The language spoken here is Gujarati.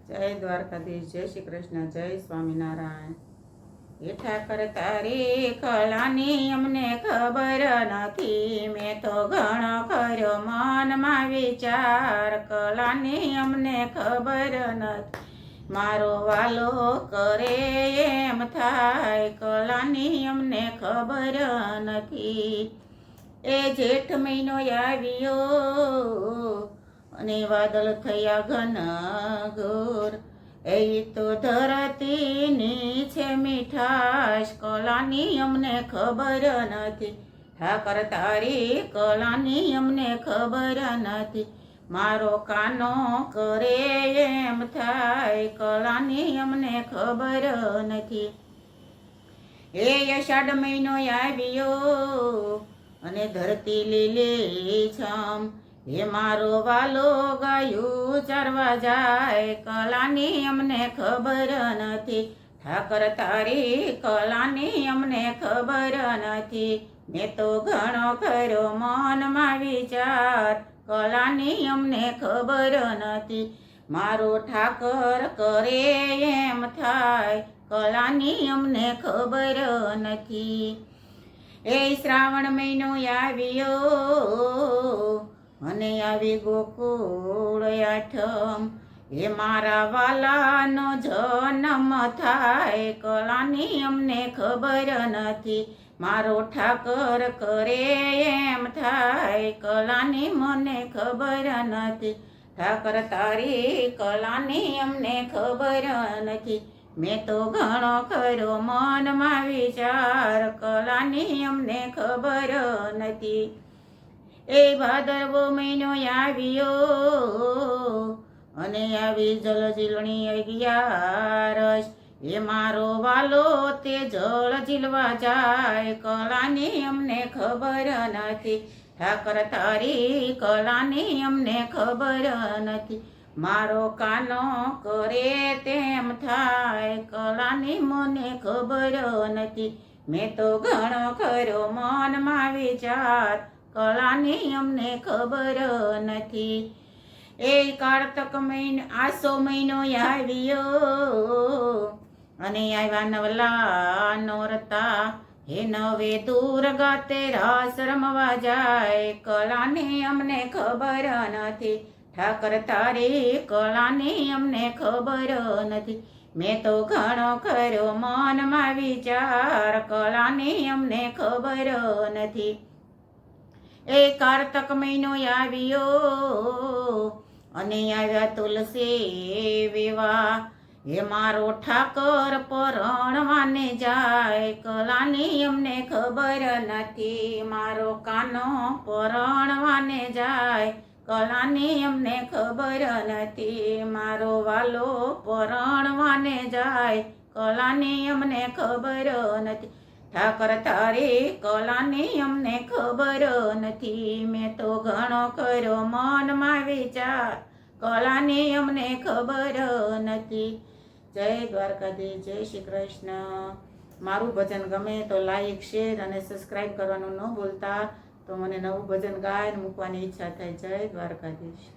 જય દ્વારકાધીશ, જય શ્રી કૃષ્ણ, જય સ્વામિનારાયણ। હેઠા કર તારી કલાની અમને ખબર નથી, મેં તો ઘણો કર્યો મનમાં વિચાર, કલાની અમને ખબર નથી, મારો વાલો કરે એમ થાય, કલાની અમને ખબર નથી। એ જેઠ મહિનો આવ્યો અને વાદળ થયા ઘન ઘોર, એ તો ધરતીની છે મીઠાશ, કલાની અમને ખબર નથી, ઠાકર તારી કલાની અમને ખબર નથી, મારો કાનો કરે એમ થાય, કલાની અમને ખબર નથી। એ અષાઢ મહિનો આવ્યો અને ધરતી લીલી છમ, હે મારો વાલો ગાયું ચરવા જાય, કલાની અમને ખબર નથી, ઠાકર તારી કલાની અમને ખબર નથી, મેં તો ઘણો કર્યો મનમાં વિચાર, કલાની અમને ખબર નથી, મારો ઠાકર કરે એમ થાય, કલાની અમને ખબર નથી। એ શ્રાવણ મહિનો આવ્યો અને આવી ગોકુળ આઠમ, એ મારા વાલાનો જન્મ થાય, કલાની અમને ખબર નથી, મારો ઠાકર કરે એમ થાય, કલાની મને ખબર નથી, ઠાકર તારી કલાની અમને ખબર નથી, મેં તો ઘણો કર્યો મનમાં વિચાર, કલાની અમને ખબર નથી। એ ભાદરવો મહિનો આવ્યો અને આવી જલઝીલણી અગિયારસ, એ મારો વાલો તે જળ ઝીલવા જાય, કલાની અમને ખબર નથી, ઠાકર તારી કલાની અમને ખબર નથી, મારો કાનો કરે તેમ થાય, કલાની મને ખબર નથી, મેં તો ઘણો કર્યો મનમાં વિચાર, કલાની અમને ખબર નથી। એ કારતક મહિનો આસો મહિનો આવ્યો અને આવ્યા નવલા નોરતા, હે નવે દુર્ગા તે રાસ રમવા જાય, કલાની અમને ખબર નથી, ઠાકર તારી કલાની અમને ખબર નથી, મેં તો ઘણો કર્યો મનમાં વિચાર, કલાની અમને ખબર નથી। એ કારતક મહિનો આવ્યો અને આવ્યા તુલસી વિવાહ, હે મારો ઠાકર પરણવાને જાય, કલાની અમને ખબર નથી, મારો કાનો પરણવાને જાય, કલાની અમને ખબર નથી, મારો વાલો પરણવાને જાય, કલાની અમને ખબર નથી, ઠાકર તારી કલાની અમને ખબર નથી, મેં તો ઘણો કર્યો મનમાં વિચાર, કલાની અમને ખબર નથી। જય દ્વારકાધીશ, જય શ્રી કૃષ્ણ। મારું ભજન ગમે તો લાઈક, શેર અને સબસ્ક્રાઈબ કરવાનું ન ભૂલતા, તો મને નવું ભજન ગાયન મૂકવાની ઈચ્છા થાય। જય દ્વારકાધીશ।